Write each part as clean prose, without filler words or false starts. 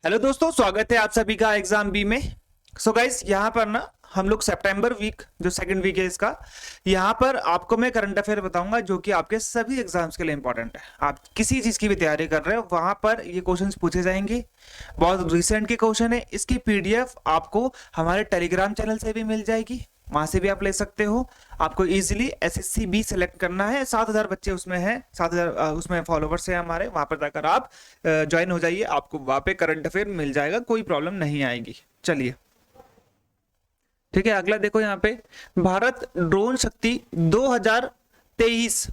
Hello दोस्तों, स्वागत है आप सभी का एग्जाम बी में। सो गाइस, यहाँ पर ना हम लोग सितंबर वीक जो सेकंड वीक है इसका, यहाँ पर आपको मैं करंट अफेयर बताऊंगा जो कि आपके सभी एग्जाम्स के लिए इंपॉर्टेंट है। आप किसी चीज की भी तैयारी कर रहे हो वहां पर ये क्वेश्चंस पूछे जाएंगे। बहुत रिसेंट के क्वेश्चन है। इसकी पीडीएफ आपको हमारे टेलीग्राम चैनल से भी मिल जाएगी, वहां से भी आप ले सकते हो। आपको इजीली एसएससी बी सेलेक्ट करना है। 7,000 बच्चे उसमें हैं, 7,000 उसमें फॉलोवर्स हैं हमारे। वहां पर जाकर आप ज्वाइन हो जाइए, आपको वहां पे करंट अफेयर मिल जाएगा, कोई प्रॉब्लम नहीं आएगी। चलिए ठीक है, अगला देखो यहाँ पे, भारत ड्रोन शक्ति 2023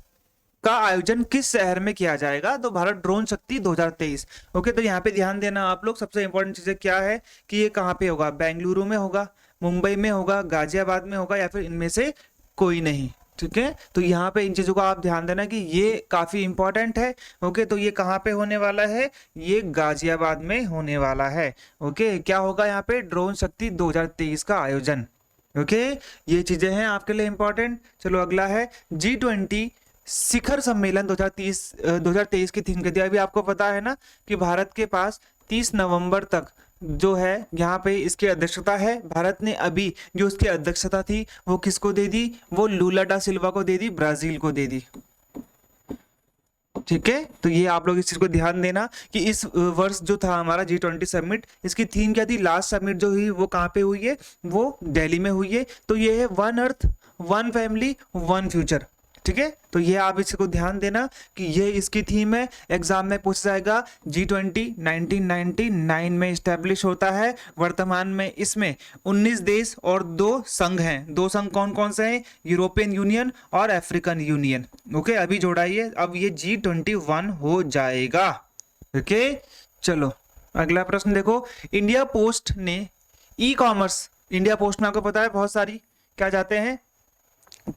का आयोजन किस शहर में किया जाएगा? तो भारत ड्रोन शक्ति 2023। ओके, तो यहाँ पे ध्यान देना आप लोग। सबसे इंपॉर्टेंट चीजें क्या है कि ये कहाँ पे होगा? बेंगलुरु में होगा, मुंबई में होगा, गाजियाबाद में होगा, या फिर इनमें से कोई नहीं। ठीक है, तो यहाँ पे इन चीजों का आप ध्यान देना कि ये काफी इंपॉर्टेंट है। ओके, तो ये कहाँ पे होने वाला है? ये गाजियाबाद में होने वाला है। ओके, क्या होगा यहाँ पे? ड्रोन शक्ति 2023 का आयोजन। ओके, ये चीजें हैं आपके लिए इंपॉर्टेंट। चलो अगला है G20 शिखर सम्मेलन 2023 की थीम क्या थी? अभी आपको पता है ना कि भारत के पास 30 नवंबर तक जो है यहाँ पे इसकी अध्यक्षता है। भारत ने अभी जो उसकी अध्यक्षता थी वो किसको दे दी? वो लूला डा सिल्वा को दे दी, ब्राजील को दे दी। ठीक है, तो ये आप लोग इस चीज को ध्यान देना कि इस वर्ष जो था हमारा G20 समिट, इसकी थीम क्या थी? लास्ट समिट जो हुई वो कहाँ पे हुई है? वो दिल्ली में हुई है। तो ये है one earth, one family, one future. ठीक है, तो ये आप इसको ध्यान देना कि ये इसकी थीम है। एग्जाम में पूछा जाएगा। G20 1999 में स्टैब्लिश होता है। वर्तमान में इसमें 19 देश और 2 संघ हैं। 2 संघ कौन कौन से हैं? यूरोपियन यूनियन और अफ्रीकन यूनियन। ओके, अभी जोड़ाइए, अब ये G21 हो जाएगा। ओके, चलो अगला प्रश्न देखो। इंडिया पोस्ट ने ई कॉमर्स, इंडिया पोस्ट में आपको पता है बहुत सारी क्या जाते हैं?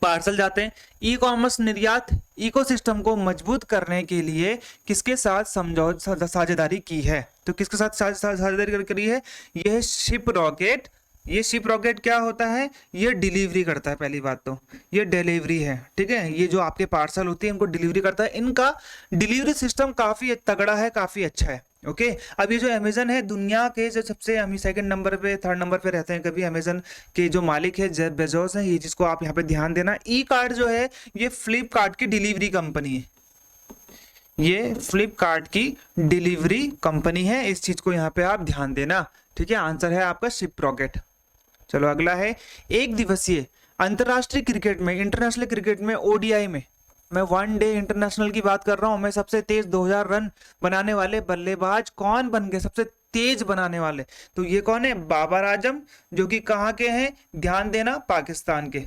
पार्सल जाते हैं। ई कॉमर्स निर्यात इकोसिस्टम को मजबूत करने के लिए किसके साथ समझौता साझेदारी की है? तो किसके साथ साझेदारी करी है? यह शिप रॉकेट। ये शिप रॉकेट क्या होता है? ये डिलीवरी करता है। पहली बात तो ये डिलीवरी है। ठीक है, ये जो आपके पार्सल होती है इनको डिलीवरी करता है। इनका डिलीवरी सिस्टम काफी तगड़ा है, काफी अच्छा है। ओके, अब ये जो अमेजन है दुनिया के जो सबसे, हम सेकंड नंबर पे, थर्ड नंबर पे रहते हैं कभी। अमेजन के जो मालिक है जेफ बेजोस है। ये जिसको आप यहाँ पे ध्यान देना। ई कार्ड जो है ये फ्लिपकार्ट की डिलीवरी कंपनी है। ये फ्लिपकार्ट की डिलीवरी कंपनी है, इस चीज को यहाँ पे आप ध्यान देना। ठीक है, आंसर है आपका शिप रॉकेट। चलो अगला है, एक दिवसीय अंतरराष्ट्रीय क्रिकेट में, इंटरनेशनल क्रिकेट में, ओडीआई में, मैं वन डे इंटरनेशनल की बात कर रहा हूं, मैं सबसे तेज 2000 रन बनाने वाले बल्लेबाज कौन बन गए? सबसे तेज बनाने वाले, तो ये कौन है? बाबर आजम, जो कि कहाँ के हैं? ध्यान देना, पाकिस्तान के।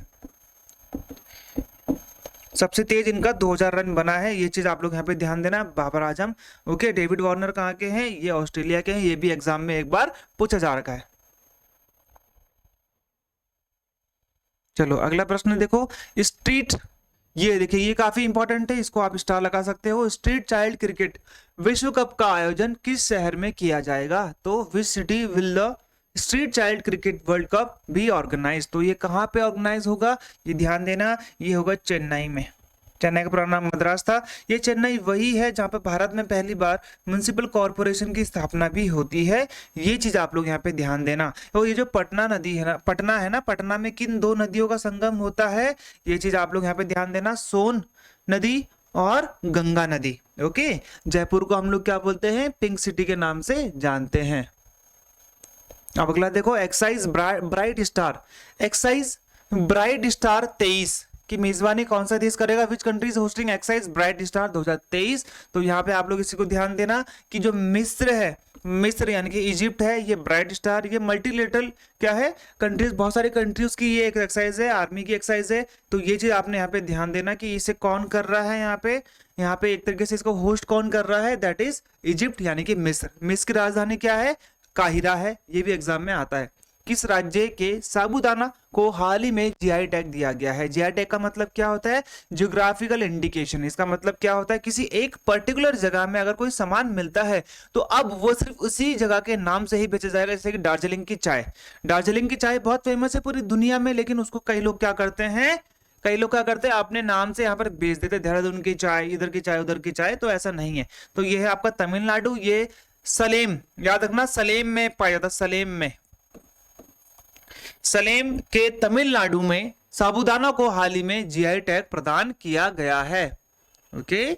सबसे तेज इनका 2000 रन बना है, ये चीज आप लोग यहाँ पे ध्यान देना, Babar Azam. Okay, David Warner कहाँ के हैं? ये ऑस्ट्रेलिया के हैं। ये भी एग्जाम में एक बार पूछा जा रखा है। चलो अगला प्रश्न देखो। स्ट्रीट, ये देखिए ये काफी इंपॉर्टेंट है, इसको आप स्टार लगा सकते हो। स्ट्रीट चाइल्ड क्रिकेट विश्व कप का आयोजन किस शहर में किया जाएगा? तो which city will the street child cricket world cup be organise? तो ये कहाँ पे ऑर्गेनाइज होगा? ये ध्यान देना, ये होगा चेन्नई में। चेन्नई का पुराना नाम मद्रास था। ये चेन्नई वही है जहाँ पे भारत में पहली बार म्युनिसिपल कॉर्पोरेशन की स्थापना भी होती है। ये चीज आप लोग यहाँ पे ध्यान देना। तो ये जो पटना नदी है ना, पटना है ना, पटना में किन 2 नदियों का संगम होता है? ये चीज आप लोग यहाँ पे ध्यान देना, सोन नदी और गंगा नदी। ओके, जयपुर को हम लोग क्या बोलते हैं? पिंक सिटी के नाम से जानते हैं। अब अगला देखो, excise bright star, excise bright star 23 की मेजबानी कौन सा देश करेगा? Which country is hosting excise bright star 2023? तो यहाँ पे आप लोग इसी को ध्यान देना कि जो मिस्र है, मिस्र यानी कि इजिप्ट है, ये ब्राइट स्टार, ये मल्टीलेटरल क्या है? कंट्रीज, बहुत सारी कंट्रीज की ये एक एक्साइज है, आर्मी की एक्साइज है। तो ये चीज आपने यहाँ पे ध्यान देना कि इसे कौन कर रहा है? यहाँ पे एक तरीके से इसको होस्ट कौन कर रहा है? दैट इज इजिप्ट यानी कि मिस्र। मिस्र की राजधानी क्या है? काहिरा है। ये भी एग्जाम में आता है। किस राज्य के साबूदाना को हाल ही में जीआई टैग दिया गया है? जीआई टैग का मतलब क्या होता है? Geographical indication. इसका मतलब क्या होता है? किसी एक पर्टिकुलर जगह में अगर कोई सामान मिलता है तो अब वो सिर्फ उसी जगह के नाम से ही बेचा जाएगा। जैसे कि दार्जिलिंग की चाय, दार्जिलिंग की चाय बहुत फेमस है पूरी दुनिया में, लेकिन उसको कई लोग क्या करते हैं? कई लोग क्या करते हैं? अपने नाम से यहाँ पर बेच देते, देहरादून की चाय, इधर की चाय, उधर की चाय। तो ऐसा नहीं है। तो ये है आपका तमिलनाडु, ये सलेम, याद रखना सलेम में पाया जाता है, सलेम में। सलेम के तमिलनाडु में साबूदाना को हाल ही में जीआई टैग प्रदान किया गया है। ओके,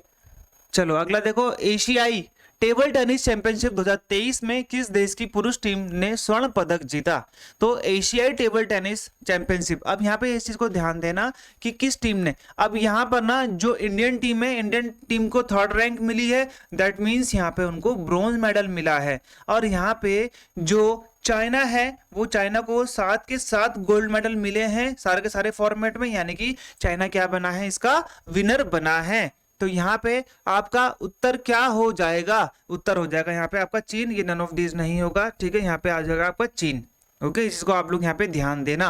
चलो अगला देखो, एशियाई टेबल टेनिस चैंपियनशिप 2023 में किस देश की पुरुष टीम ने स्वर्ण पदक जीता? तो एशियाई टेबल टेनिस चैंपियनशिप, अब यहाँ पे इस चीज को ध्यान देना कि किस टीम ने, अब यहाँ पर ना जो इंडियन टीम है, इंडियन टीम को 3rd रैंक मिली है, दैट मीन्स यहाँ पे उनको ब्रॉन्ज मेडल मिला है। और यहाँ पे जो चाइना है, वो चाइना को 7 के 7 गोल्ड मेडल मिले हैं सारे के सारे फॉर्मेट में, यानी कि चाइना क्या बना है, इसका विनर बना है। तो यहाँ पे आपका उत्तर क्या हो जाएगा? उत्तर हो जाएगा यहाँ पे आपका चीन, ये नन ऑफ दीज नहीं होगा, ठीक है, यहाँ पे आ जाएगा आपका चीन। ओके, इसको आप लोग यहाँ पे ध्यान देना।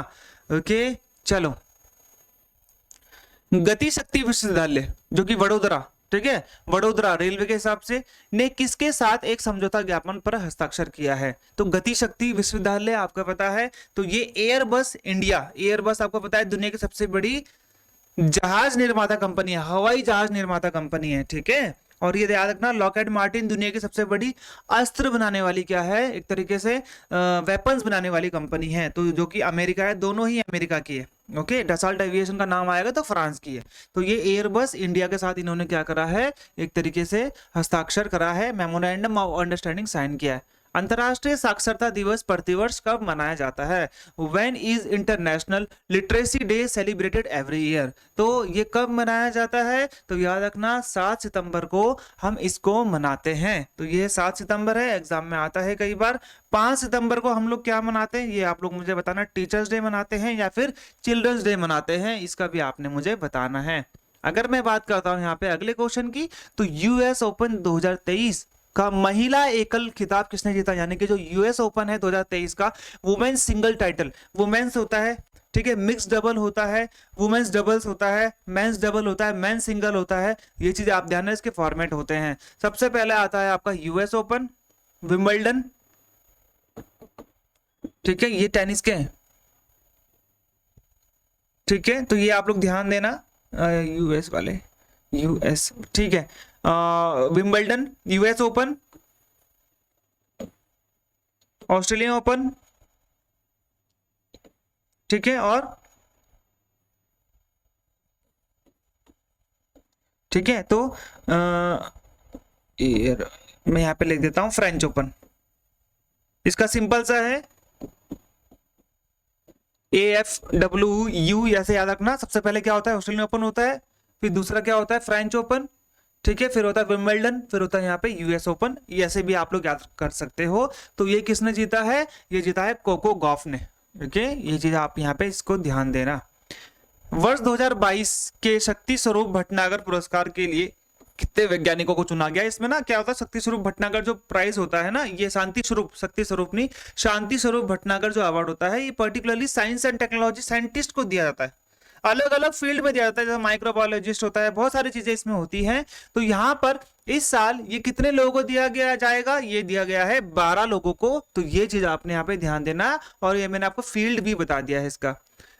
ओके, चलो, गति शक्ति विश्वविद्यालय जो कि वडोदरा, ठीक है, वडोदरा रेलवे के हिसाब से, ने किसके साथ एक समझौता ज्ञापन पर हस्ताक्षर किया है? तो गति शक्ति विश्वविद्यालय आपको पता है, तो ये एयरबस इंडिया, एयरबस आपको पता है दुनिया की सबसे बड़ी जहाज निर्माता कंपनी है, हवाई जहाज निर्माता कंपनी है, ठीक है। और ये याद रखना, लॉकहेड मार्टिन दुनिया की सबसे बड़ी अस्त्र बनाने वाली क्या है, एक तरीके से वेपन्स बनाने वाली कंपनी है, तो जो कि अमेरिका है, दोनों ही अमेरिका की है। ओके, डसॉल्ट एविएशन का नाम आएगा तो फ्रांस की है। तो ये एयरबस इंडिया के साथ इन्होंने क्या करा है, एक तरीके से हस्ताक्षर करा है, मेमोरेंडम ऑफ अंडरस्टैंडिंग साइन किया है। अंतर्राष्ट्रीय साक्षरता दिवस प्रतिवर्ष कब मनाया जाता है? When is international literacy day celebrated every year? तो ये कब मनाया जाता है? तो याद रखना 7 सितंबर को हम इसको मनाते हैं। तो ये 7 सितंबर है, एग्जाम में आता है कई बार। 5 सितंबर को हम लोग क्या मनाते हैं, ये आप लोग मुझे बताना, टीचर्स डे मनाते हैं या फिर चिल्ड्रंस डे मनाते हैं, इसका भी आपने मुझे बताना है। अगर मैं बात करता हूं यहाँ पे अगले क्वेश्चन की, तो यूएस ओपन 2023 का महिला एकल खिताब किसने जीता? यानी कि जो यूएस ओपन है 2023 का वुमेन्स सिंगल टाइटल, वुमेन्स होता है, ठीक है, मिक्स डबल होता है, वुमेन्स डबल्स होता है, मेंस डबल होता है, मेंस सिंगल होता है, ये चीज आप ध्यान रखें, इसके फॉर्मेट होते हैं। सबसे पहले आता है आपका यूएस ओपन, विंबलडन, ठीक है, ये टेनिस के हैं, ठीक है, तो ये आप लोग ध्यान देना, यूएस वाले, यूएस, ठीक है, Wimbledon, US open, Australian open, ठीक है, और ठीक है, तो मैं यहां पे लिख देता हूं फ्रेंच ओपन। इसका सिंपल सा है AFWU, ऐसे याद रखना। सबसे पहले क्या होता है, ऑस्ट्रेलियन ओपन होता है, फिर दूसरा क्या होता है, फ्रेंच ओपन, ठीक है, फिर होता है विंबलडन, फिर होता है यहाँ पे यूएस ओपन, ऐसे भी आप लोग याद कर सकते हो। तो ये किसने जीता है? ये जीता है कोको गॉफ ने। ओके, ये चीज आप यहाँ पे इसको ध्यान देना। वर्ष 2022 के शक्ति स्वरूप भटनागर पुरस्कार के लिए कितने वैज्ञानिकों को चुना गया? इसमें ना क्या होता है, शक्ति स्वरूप भटनागर जो प्राइज होता है ना, ये शांति स्वरूप, शक्ति स्वरूप नहीं, शांति स्वरूप भटनागर जो अवार्ड होता है, ये particularly science and technology scientist को दिया जाता है, अलग अलग फील्ड में दिया जाता है, जैसे माइक्रोबायोलॉजिस्ट होता है, बहुत सारी चीजें इसमें होती हैं। तो यहाँ पर इस साल ये कितने लोगों को दिया गया जाएगा? ये दिया गया है 12 लोगों को। तो ये चीज आपने यहाँ पे ध्यान देना, और ये मैंने आपको फील्ड भी बता दिया है इसका।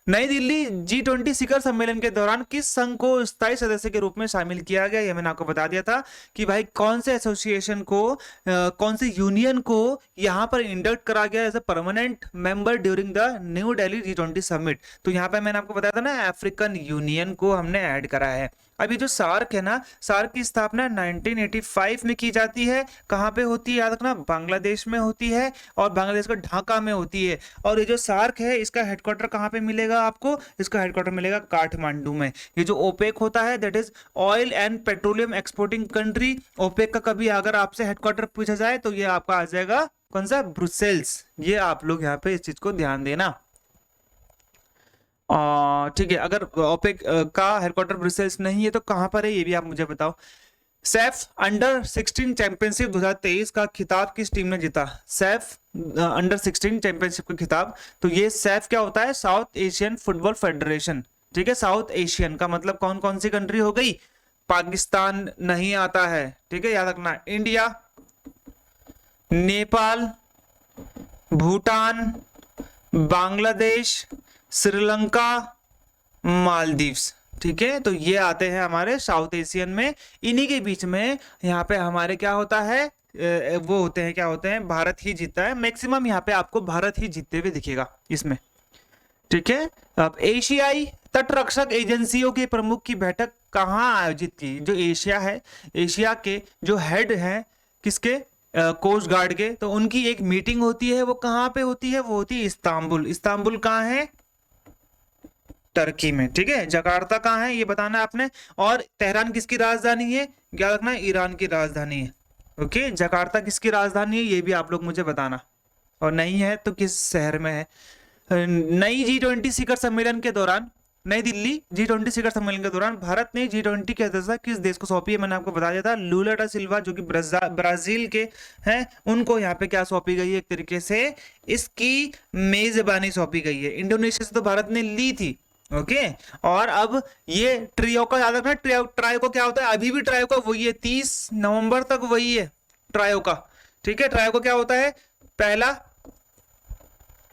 नई दिल्ली G20 शिखर सम्मेलन के दौरान किस संघ को स्थायी सदस्य के रूप में शामिल किया गया? ये मैंने आपको बता दिया था कि भाई कौन से एसोसिएशन को, कौन से यूनियन को यहाँ पर इंडक्ट करा गया as a permanent member during the New Delhi G20 summit. तो यहाँ पे मैंने आपको बताया था ना, अफ्रीकन यूनियन को हमने ऐड करा है। अभी जो सार्क है ना, सार्क की स्थापना 1985 में की जाती है। कहाँ पे होती है याद रखना, बांग्लादेश में होती है, और बांग्लादेश का ढाका में होती है। और ये जो सार्क है, इसका हेडक्वार्टर कहाँ पे मिलेगा आपको? इसका हेडक्वार्टर मिलेगा काठमांडू में। ये जो ओपेक होता है, that is oil and petroleum exporting country, OPEC का कभी अगर आपसे हेडक्वार्टर पूछा जाए तो ये आपका आ जाएगा कौन सा? ब्रुसेल्स। ये आप लोग यहाँ पे इस चीज को ध्यान देना, ठीक है। अगर ओपेक का हेडक्वार्टर ब्रुसेल्स नहीं है तो कहां पर है, ये भी आप मुझे बताओ। सैफ अंडर 16 चैंपियनशिप 2023 का खिताब किस टीम ने जीता? सैफ अंडर 16 चैंपियनशिप का खिताब, तो ये सैफ क्या होता है? साउथ एशियन फुटबॉल फेडरेशन, ठीक है। साउथ एशियन का मतलब कौन कौन सी कंट्री हो गई? पाकिस्तान नहीं आता है, ठीक है, याद रखना। इंडिया, नेपाल, भूटान, बांग्लादेश, श्रीलंका, मालदीव्स, ठीक है। तो ये आते हैं हमारे साउथ एशियन में। इन्हीं के बीच में यहाँ पे हमारे क्या होता है, वो होते हैं, क्या होते हैं, भारत ही जीतता है मैक्सिमम, यहाँ पे आपको भारत ही जीतते हुए दिखेगा इसमें। ठीक है, अब एशियाई तटरक्षक एजेंसियों के प्रमुख की बैठक कहाँ आयोजित की? जो एशिया है, एशिया के जो हेड हैं किसके, कोस्ट गार्ड के, तो उनकी एक मीटिंग होती है, वो कहाँ पे होती है? वो होती है इस्तांबुल। इस्तांबुल कहाँ है? टर्की में। ठीक है, जकार्ता कहाँ है ये बताना है आपने। और तेहरान किसकी राजधानी है? क्या रखना है? ईरान की राजधानी है। ओके, जकार्ता किसकी राजधानी है ये भी आप लोग मुझे बताना, और नहीं है तो किस शहर में है। नई G20 शिखर सम्मेलन के दौरान, नई दिल्ली G20 शिखर सम्मेलन के दौरान भारत ने G20 की अध्यक्षता किस देश को सौंपी है? मैंने आपको बता दिया था, लुला डा सिल्वा जो कि ब्राजील के हैं, उनको यहाँ पे क्या सौंपी गई है? एक तरीके से इसकी मेजबानी सौंपी गई है। इंडोनेशिया से तो भारत ने ली थी। ओके, और अब ये ट्रियो का याद रखना, ट्रायो को क्या होता है? अभी भी ट्रायो का वही है, 30 नवंबर तक वही है ट्रायो का। ठीक है, ट्रायो का क्या होता है? पहला,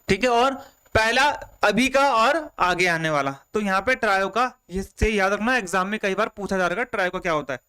ठीक है, और पहला अभी का और आगे आने वाला। तो यहाँ पे ट्रायो का ये से याद रखना, एग्जाम में कई बार पूछा जा रहा है ट्रायो का क्या होता है।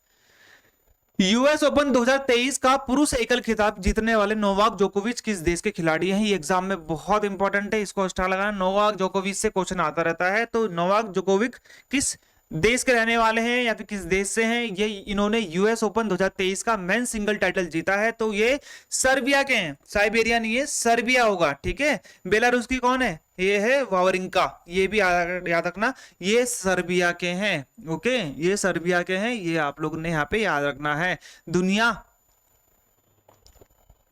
यूएस ओपन 2023 का पुरुष एकल खिताब जीतने वाले नोवाक जोकोविच किस देश के खिलाड़ी हैं? ये एग्जाम में बहुत इंपॉर्टेंट है, इसको स्टार लगाना। नोवाक जोकोविच से क्वेश्चन आता रहता है, तो नोवाक जोकोविच किस देश के रहने वाले हैं या फिर किस देश से हैं? ये इन्होंने यूएस ओपन 2023 का मेन सिंगल टाइटल जीता है, तो ये सर्बिया के हैं। साइबेरिया नहीं है, सर्बिया होगा। ठीक है, बेलारूस की कौन है? ये है वावरिंका, ये भी याद रखना, ये सर्बिया के हैं। ओके, ये सर्बिया के हैं, ये आप लोग ने यहाँ पे याद रखना है। दुनिया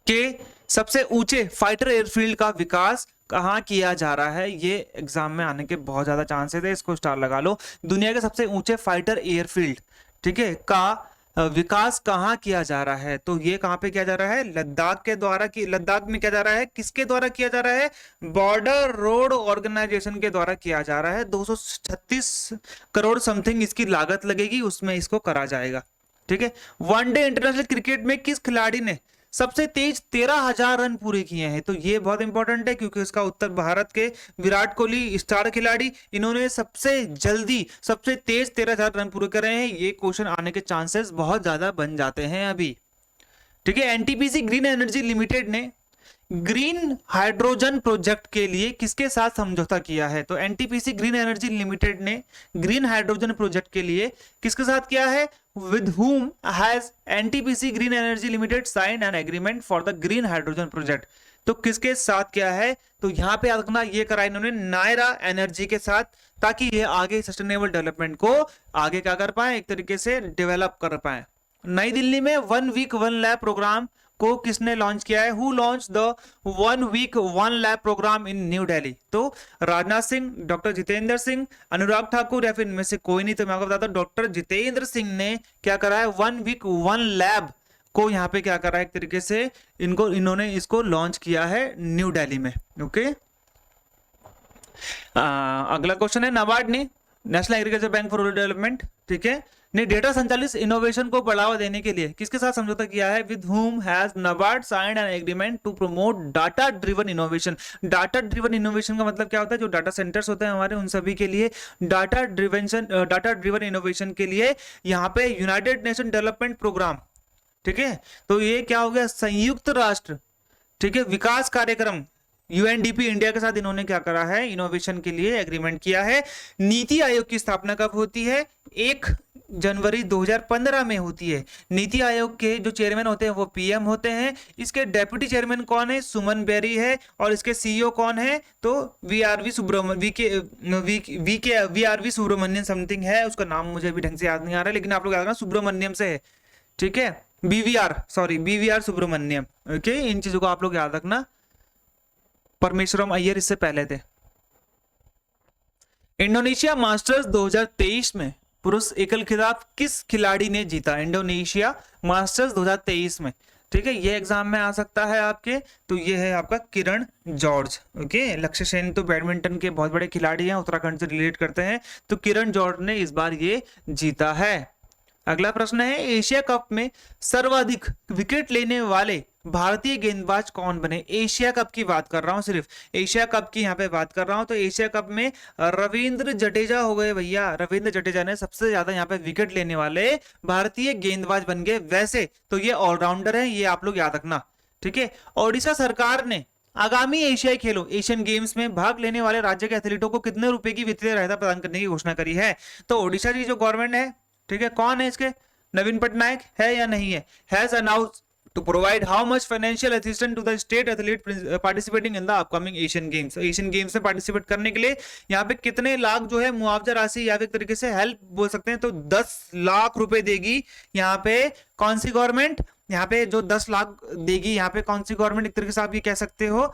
के सबसे ऊंचे फाइटर एयरफील्ड का विकास कहाँ किया जा रहा है? ये एग्जाम में आने के बहुत ज्यादा चांसेस है, इसको स्टार लगा लो। दुनिया के सबसे ऊंचे फाइटर एयरफील्ड, ठीक है, का विकास कहाँ किया जा रहा है? तो ये कहाँ पे किया जा रहा है? लद्दाख के द्वारा की, लद्दाख में किया जा रहा है, किसके द्वारा किया जा रहा है? बॉर्डर रोड ऑर्गेनाइजेशन के द्वारा किया जा रहा है। 236 करोड़ समथिंग इसकी लागत लगेगी, उसमें इसको करा जाएगा। ठीक है, वनडे इंटरनेशनल क्रिकेट में किस खिलाड़ी ने सबसे तेज 13,000 रन पूरे किए हैं? तो ये बहुत इंपॉर्टेंट है, क्योंकि इसका उत्तर भारत के विराट कोहली स्टार खिलाड़ी, इन्होंने सबसे जल्दी सबसे तेज 13,000 रन पूरे करे हैं। ये क्वेश्चन आने के चांसेस बहुत ज्यादा बन जाते हैं अभी। ठीक है, एनटीपीसी ग्रीन एनर्जी लिमिटेड ने ग्रीन हाइड्रोजन प्रोजेक्ट के लिए किसके साथ समझौता किया है? तो एनटीपीसी ग्रीन एनर्जी लिमिटेड ने ग्रीन हाइड्रोजन प्रोजेक्ट के लिए किसके साथ किया है? With whom has NTPC Green Energy Limited signed an agreement for the green hydrogen project? तो किसके साथ क्या है? तो यहाँ पे याद रखना, ये करा इन्होंने नायरा एनर्जी के साथ, ताकि ये आगे सस्टेनेबल डेवलपमेंट को आगे क्या कर पाए? एक तरीके से डेवलप कर पाए। नई दिल्ली में 1 वीक 1 लैब प्रोग्राम को किसने लॉन्च किया है? Who launch the 1 week 1 lab programme in New Delhi? तो राजनाथ सिंह, डॉक्टर जितेंद्र सिंह, अनुराग ठाकुर, या फिर इनमें से कोई नहीं। तो मैं आपको बताता हूं, डॉक्टर जितेंद्र सिंह ने क्या करा है? 1 वीक 1 लैब को यहाँ पे क्या करा है? एक तरीके से इन्होंने इसको लॉन्च किया है न्यू दिल्ली में। ओके, अगला क्वेश्चन है, नाबार्ड ने, national agriculture bank for rural development, ठीक है, ने डेटा संचालित इनोवेशन को बढ़ावा देने के लिए किसके साथ समझौता किया है? With whom has NABARD signed an agreement to promote data driven innovation? Data driven innovation का मतलब क्या होता है? जो डाटा सेंटर्स होते हैं हमारे, उन सभी के लिए डाटा ड्रिवन इनोवेशन के लिए यहाँ पे यूनाइटेड नेशन डेवलपमेंट प्रोग्राम, ठीक है, तो ये क्या हो गया? संयुक्त राष्ट्र, ठीक है, विकास कार्यक्रम यूएनडीपी इंडिया के साथ इन्होंने क्या करा है? इनोवेशन के लिए एग्रीमेंट किया है। नीति आयोग की स्थापना कब होती है? 1 जनवरी 2015 में होती है। नीति आयोग के जो चेयरमैन होते हैं वो पीएम होते हैं। इसके डेप्यूटी चेयरमैन कौन है? सुमन बेरी है। और इसके सीईओ कौन है? तो वीआरवी सुब्रमण्यम समथिंग है, उसका नाम मुझे अभी ढंग से याद नहीं आ रहा है, लेकिन आप लोग याद रखना सुब्रमण्यम से है। ठीक है, बीवीआर सुब्रमण्यम। ओके, इन चीजों को आप लोग याद रखना। परमेश्वरम अय्यर इससे पहले थे। इंडोनेशिया मास्टर्स 2023 में पुरुष एकल खिताब किस खिलाड़ी ने जीता? इंडोनेशिया मास्टर्स 2023 में, ठीक है, ये एग्जाम में आ सकता है आपके। तो ये है आपका किरण जॉर्ज। ओके, लक्ष्य सेन तो बैडमिंटन के बहुत बड़े खिलाड़ी हैं, उत्तराखंड से रिलेट करते हैं, तो किरण जॉर्ज ने इस बार ये जीता है। अगला प्रश्न है, एशिया कप में सर्वाधिक विकेट लेने वाले भारतीय गेंदबाज कौन बने? एशिया कप की बात कर रहा हूं, सिर्फ एशिया कप की यहाँ पे बात कर रहा हूं। तो एशिया कप में रविंद्र जडेजा हो गए भैया। रविंद्र जडेजा ने सबसे ज्यादा यहाँ पे विकेट लेने वाले भारतीय गेंदबाज बन गए। वैसे तो ये ऑलराउंडर है, ये आप लोग याद रखना, ठीक है। ओडिशा सरकार ने आगामी एशियाई खेलों एशियन गेम्स में भाग लेने वाले राज्य के एथलीटों को कितने रुपए की वित्तीय सहायता प्रदान करने की घोषणा करी है? तो ओडिशा की जो गवर्नमेंट है, ठीक है, कौन है इसके? नवीन पटनायक है या नहीं है? Has announced to provide how much financial assistance to the state athlete participating in the upcoming Asian Games। Asian games में पार्टिसिपेट करने के लिए यहाँ पे कितने लाख जो है मुआवजा राशि या एक तरीके से हेल्प बोल सकते हैं, तो 10 लाख रुपए देगी यहाँ पे कौन सी गवर्नमेंट? यहाँ पे जो 10 लाख देगी यहाँ पे कौन सी गवर्नमेंट? एक तरीके से आप ये कह सकते हो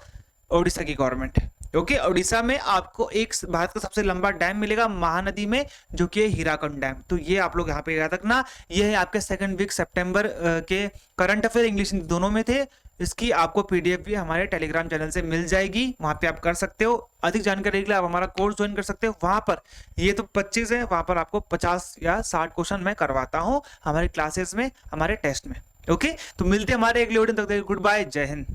ओडिशा की गवर्नमेंट। ओके, ओडिशा में आपको एक भारत का सबसे लंबा डैम मिलेगा महानदी में, जो कि हीराकुंड डैम। तो ये आप लोग यहाँ पे याद रखना। ये है आपके सेकंड वीक सितंबर के करंट अफेयर इंग्लिश दोनों में थे। इसकी आपको पीडीएफ भी हमारे टेलीग्राम चैनल से मिल जाएगी, वहां पे आप कर सकते हो। अधिक जानकारी के लिए आप हमारा कोर्स ज्वाइन कर सकते हो। वहां पर ये तो 25 है, वहां पर आपको 50 या 60 क्वेश्चन मैं करवाता हूँ हमारे क्लासेस में, हमारे टेस्ट में। ओके, तो मिलते हैं हमारे अगले वीडियो में, तब तक गुड बाय, जय हिंद।